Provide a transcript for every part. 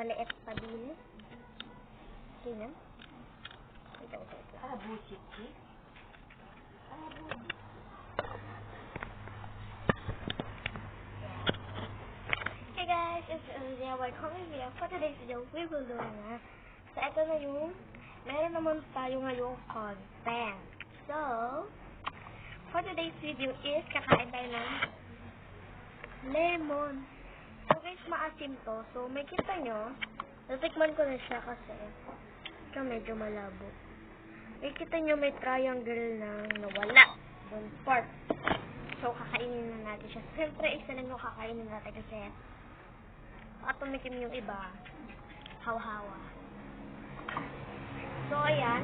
maliit pa din. Ganyan. Ito. Bullshit, eh? Hey guys, it's Olivia. Welcome here. For today's video, we will do na. So, ito na yung, meron naman tayo ngayong content. So, for today's video is, kakain tayo ng lemon. So guys, maasim to. So, may kita nyo, natikman ko na siya kasi ito medyo malabo. May kita nyo may triangle na nawala. Doon part. So, kakainin na natin siya. Siyempre, isa lang yung kakainin natin kasi at tumikim yung iba. Haw-hawa. So, ayan.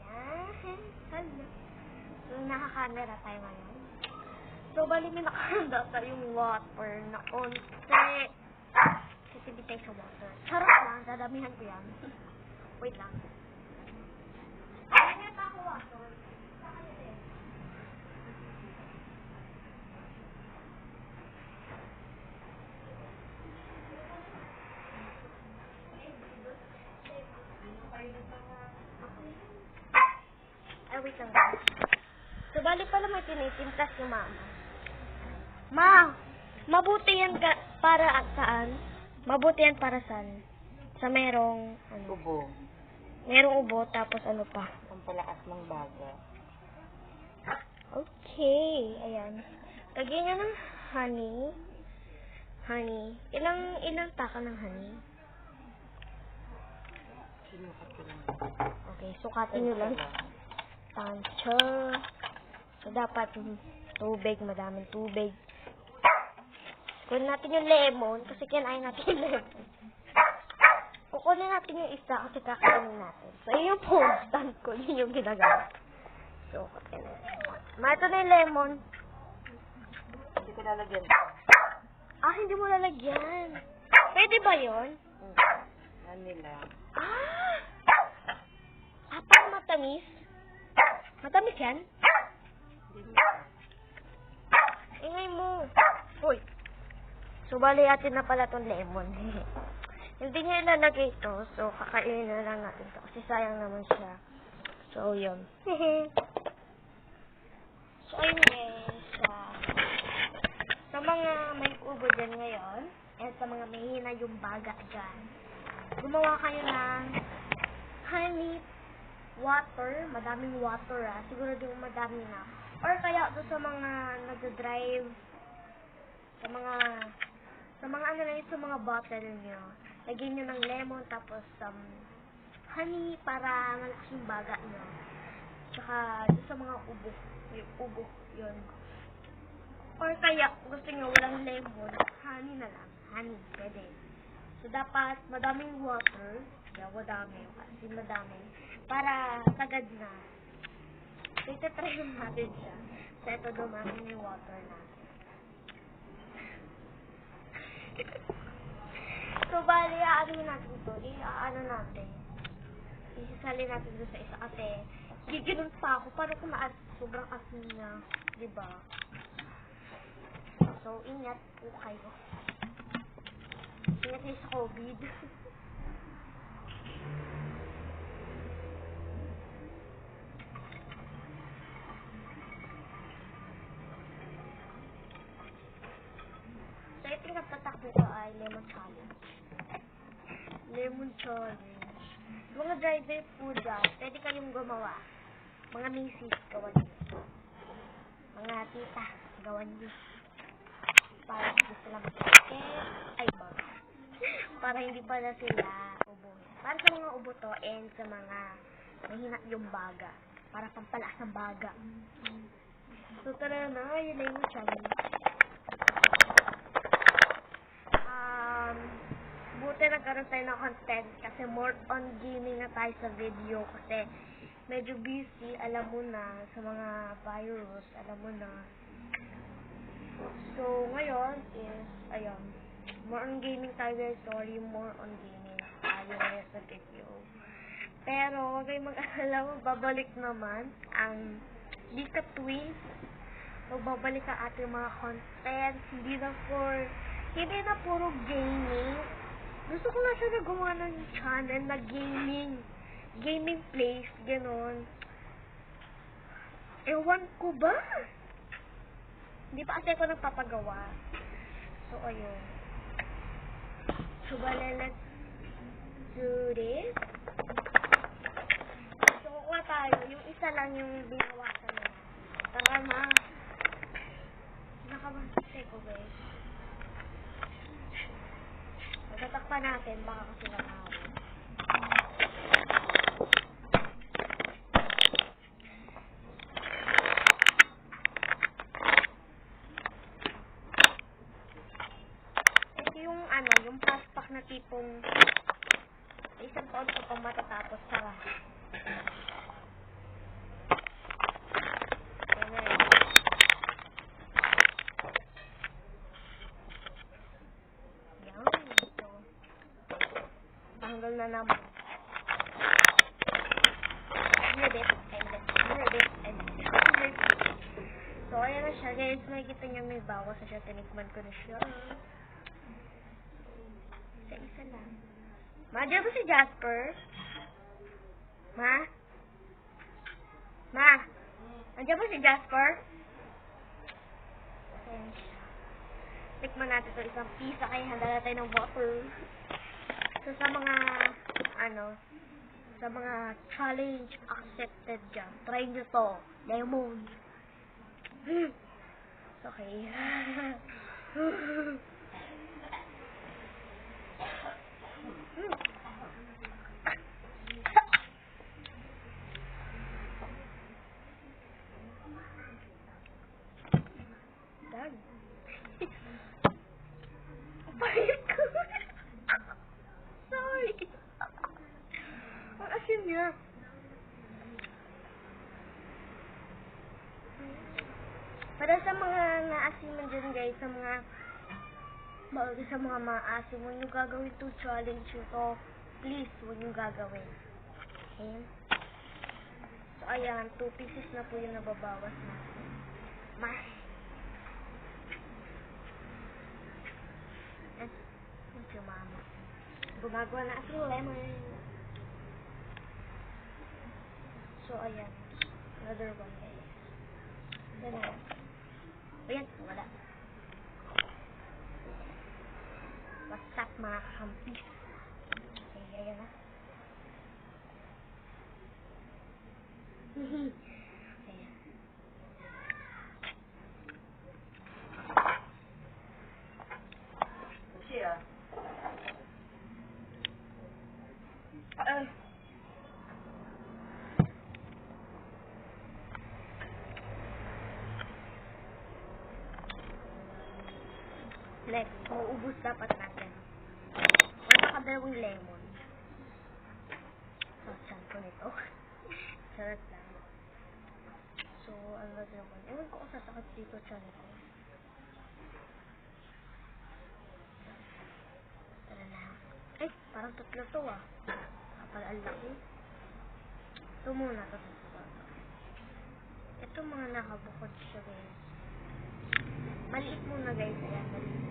Ayan. Hello. So, nakakamera tayo ngayon. So, bali may nakahanda tayong water na onte. Sisibi tayo sa water. Charot lang. Dadamihan ko yan. Wait lang. Ayan na ako water. Ay, wait lang. So, bali pala may tinitimplas yung mama. Ma! Mabuti yan para at saan? Mabuti yan para saan? Sa merong, ano? Ubo. Merong ubo, tapos ano pa? Ang palakas ng baga. Okay. Ayan. Lagyan nyo ng honey. Honey. Ilang taka ng honey? Sinukat ko lang. Okay, sukatin nyo lang. Tansya. So, dapat tubig, madaming tubig. Kunin natin yung lemon, kasi kinain natin yung lemon. Kukunin natin yung isa, kasi kakainin natin. So, yun yung phone stand ko, yun yung ginagawa. So, kunin natin. Ito na yung lemon. Hindi ko lalagyan. Ah, hindi mo lalagyan. Pwede ba yun? Yan nila. Parang matamis. Matamis yan? Ingay mo. Uy. So, bali atin na pala tong lemon. Hindi niya ilalagay ito. So, kakainin na lang natin ito. Kasi sayang naman siya. So, yun. So, ayun guys. Sa mga may ubo dyan ngayon, and sa mga mahina yung baga dyan, gumawa kayo ng honey water, madaming water siguro din madami na. Or kaya doon sa mga nag-drive, sa mga ano na yun, sa mga bottle nyo, lagyan nyo ng lemon, tapos honey para malakas yung baga nyo. Tsaka doon sa mga ubo, yung ubo, yun. Or kaya gusto nyo walang lemon, honey na lang, honey, pwede. So dapat madaming water, madami, kasi madami, para sagad na. So, itatry natin siya. So, ito dumami na yung water natin. So, bali, ano natin ito? Ano natin? Isasali natin doon sa isa kasi giginon pa ako. Paano kung sobrang asin na, diba? So, ingat po kayo. Ingat kayo sa COVID. So, ito yung nagtatak nito ay lemon challenge. Lemon challenge. Mga driver po dyan, pwede kayong gumawa. Mga misis, gawan nyo. Mga tita, gawan nyo. Para hindi sila mag-ticket. Ay, bag. Para hindi pala sila ubo. Para sa mga ubo to and sa mga mahina yung baga. Para pampalakas ng baga. So, tara na, yun na yung challenge. Buti nagkaroon tayo ng content kasi more on gaming na tayo sa video kasi medyo busy, alam mo na, sa mga virus, alam mo na. So, ngayon is, ayun, more on gaming tayo guys, sorry, more on gaming tayo ngayon sa video. Pero, huwag kayong mag-alala, babalik naman ang Dika Twins. Magbabalik ang ating mga content, hindi na for Hindi na puro gaming. Gusto ko na siya na gumawa ng channel na gaming. Gaming place, gano'n. Ewan ko ba? Hindi pa kasi ako nagpapagawa. So, ayun. So, let's do this. So, kukuha tayo. Yung isa lang yung binawasan na. Tara na. Nakabasik ko, guys. Tatakpan natin. Baka kasi nakawin. Yung paspak na tipong isang taon ko pang matatapos sa yan, ito tanggal na naman so ayan na siya guys, makikita niyo may bawas na siya, tinikman ko na siya. Isa lang. Ma, diyan ba si Jasper? Ma? Ma? Andiyan ba si Jasper? Ayan siya. Tikman natin ito isang pisa kaya handa na tayo ng water. So, sa mga, sa mga challenge accepted dyan, try nyo to. Lemon. Okay. Done. Sorry. Ang asin niya. Para sa mga naasiman dyan guys, sa mga maasim, huwag nyo gagawin itong challenge ito. Please, huwag nyo gagawin. Okay? So, ayan, 2 pieces na po yung nababawas natin. Thank you, mama. Gumagawa na ako ng lemon. So, ayan. Another one, guys. Yan na. Ayan, wala. What's up, mga kakampi? Okay, ayan na. Ayan. Siya. Next, mauubos dapat natin. Or baka dalawang lemon. So, chan ko nito. Charot lang. So, another one. Ewan ko kung sasakit dito chan ko. Tara na. Ay, parang tatlo to ah. Kapal ang laki. Ito muna to. Ito mga nakabukod siya guys. Maliit muna guys. Ayan, maliit.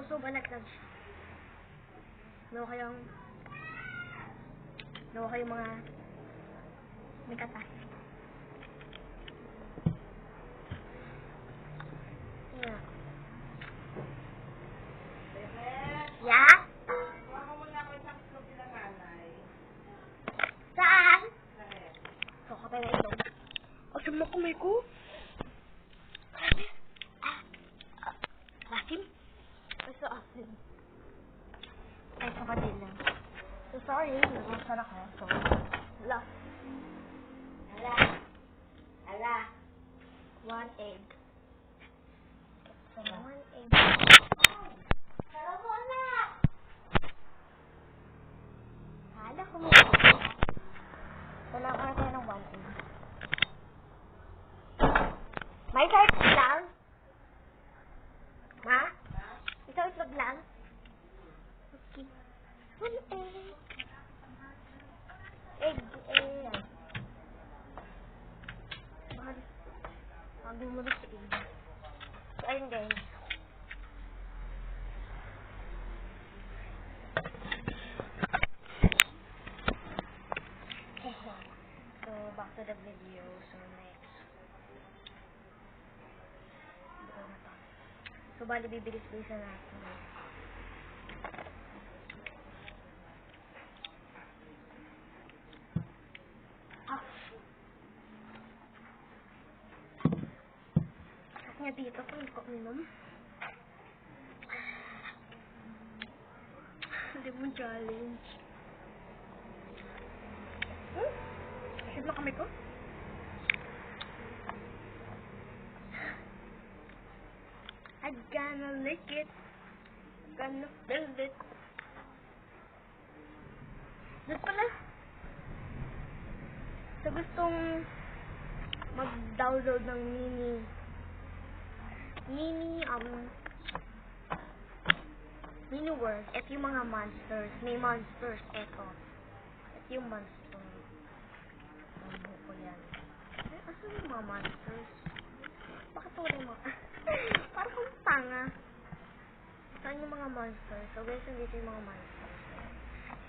So, balat lang siya. Nawa kayong mga may kata. Yeah. Yeah? Kuha mo muna ako isang slug nila nanay. Saan? So, kapay na ito. Asim na kamay ko. Grabe. Asim? So, asim. Ay, sa kanila. So, sorry. Nagmasara ka. So, last. Ala. 1 egg. So, 1 egg. Sarap mo na! Hala ko mo. Wala ka tayo ng 1 egg. May kahit lang? Ma? Ikaw itlog lang? Okay. 1 egg. yun, guys. So, back to the video. So, next. Ito na to. So, bali, bibilis-bilisan natin. Nga dito kung hindi ko uminom. Hindi mo challenge. Sip na kami ko. I'm gonna lick it. Gonna feel it. Doon pala. Sa gustong mag-download ng mini world. Ito yung mga monsters. May monsters. Ito yung monster. Ang buko yan. Asan yung mga monsters? Bakit wala yung mga... Parang kung tanga. Saan yung mga monsters? So guys, dito yung mga monsters.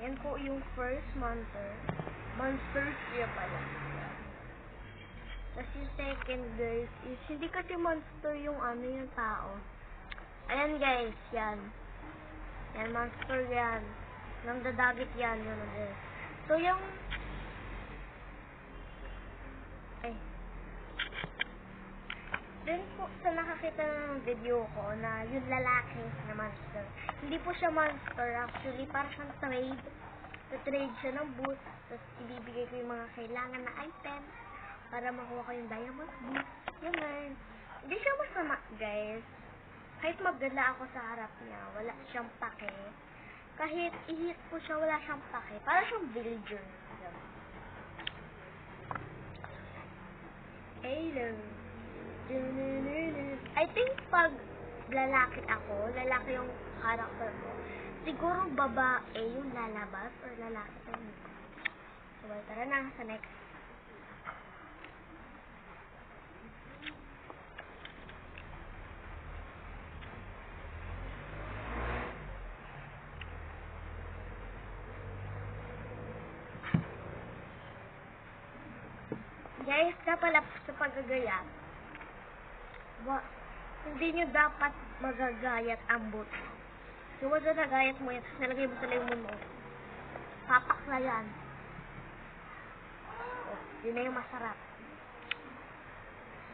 Yan po yung first monster. Monsters siya pala. Tapos yung second, guys, is hindi kasi monster yung yung tao. Ayan, guys, yan. Yan, monster yan. Nang dadagit yan, yun, guys. So, yung... Dun po sa nakakita ng video ko na yung lalaki na monster. Hindi po siya monster, actually, para siyang trade. Trade siya ng boot. Tapos, ibibigay ko yung mga kailangan na item para makuha ko yung diamond boot. Yun lang. Hindi siya masama, guys. Kahit magdala ako sa harap niya, wala siyang pake. Kahit i-hit ko siya, wala siyang pake. Para siyang villager. Hello. I think pag lalaki ako, lalaki yung character ko, siguro babae yung lalabas or lalaki tayo. So, tara na sa next. Guys, kapalap sa paggagayat, hindi nyo dapat magagayat ang boot. So, wag na nagayat mo yan, nalagay mo sa lemon mo. Papak na yan. Yun na yung masarap.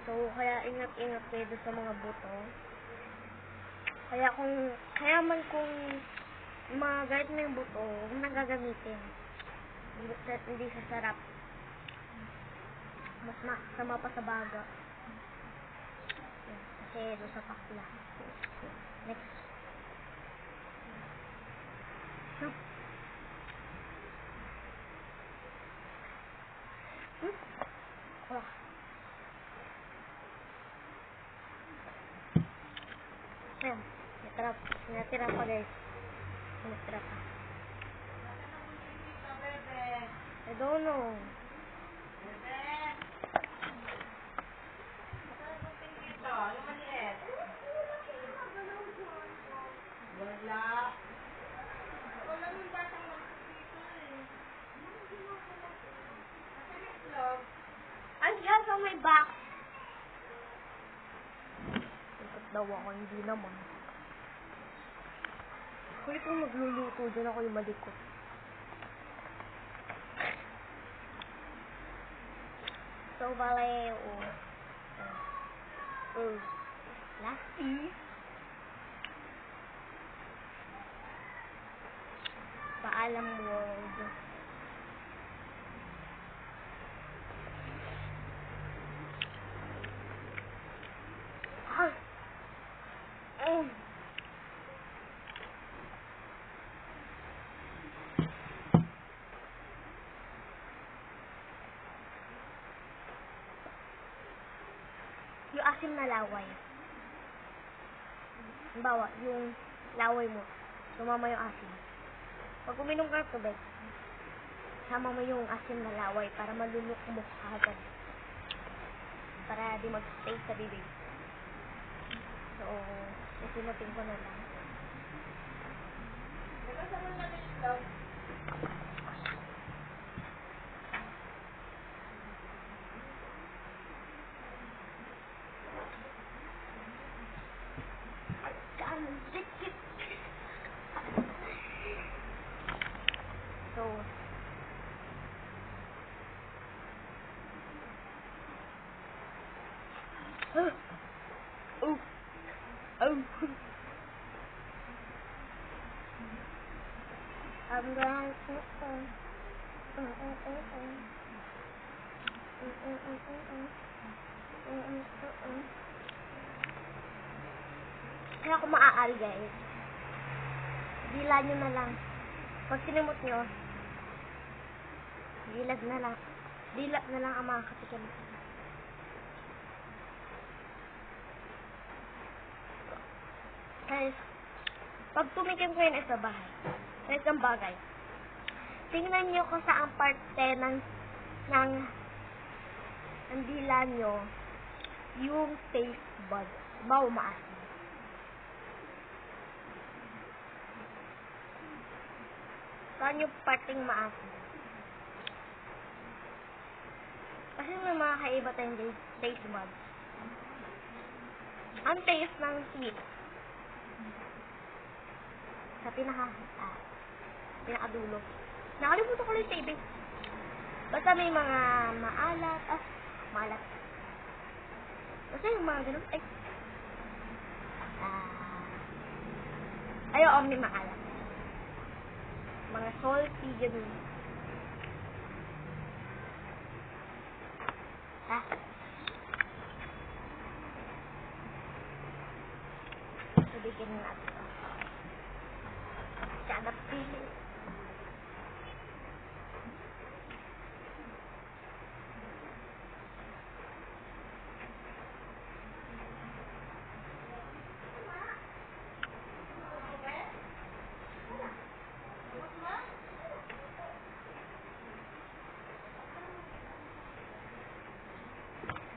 So, kaya ingat-ingat kayo doon sa mga buto. Kaya man kung magayat mo yung buto, huwag nang gagamitin. Hindi sasarap. Mas sama pa sa baga. Kasi doon sa pakla. Next. Ayan. Natira pa, guys. Natira pa. I don't know. Wala nang batang magpapito eh. Andiyan sa may box. Ikot daw ako, hindi naman. Kulit kong magluluto, dyan ako yung malikot. So, bale, lasty. Paalam world. Yung asim na laway. Halimbawa, yung laway mo, sumama yung asim. Pag uminom ka ng tubig, sama mo yung asim na laway para malunok mo agad. Para di mag-stay sa bibig. So, Sinutin ko na lang. Nagkasama na rin yung love. So, oh, oh, I'm going Kaya ako maaari, guys. Dila nyo na lang. Pag sinimot nyo, dilat na lang ang mga katikim. Guys, pag tumikim ko yun sa bahay, sa isang bagay, tingnan nyo kung saan parte ng dila nyo yung taste bud. Bawo maasim. Saan yung parting maasim? Kasi may mga kaiba tayong taste buds. Ang taste ng sweet sa pinakadulo. Nakalimutan ko lang yung basta may mga maalat. Maalat. Basta yung mga ganun. Oo, may maalat. Mga salty, ganun. Bigyan natin ito. Kada pili.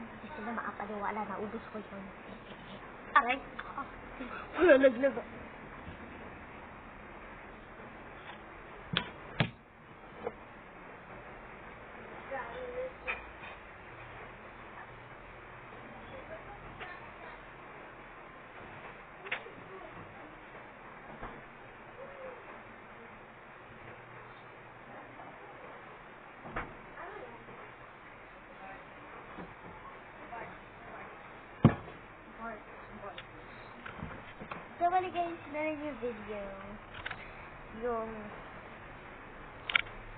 Hindi sila makapaniwala na ubos ko yun. Aray! Nalaglag. So, bali guys, na rin yung video.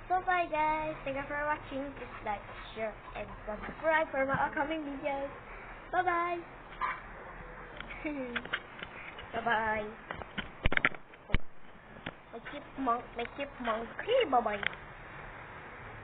So, bye guys. Thank you for watching. Please like, share, and subscribe for my upcoming videos. Bye-bye. Bye-bye. My chipmunk. Okay, bye-bye.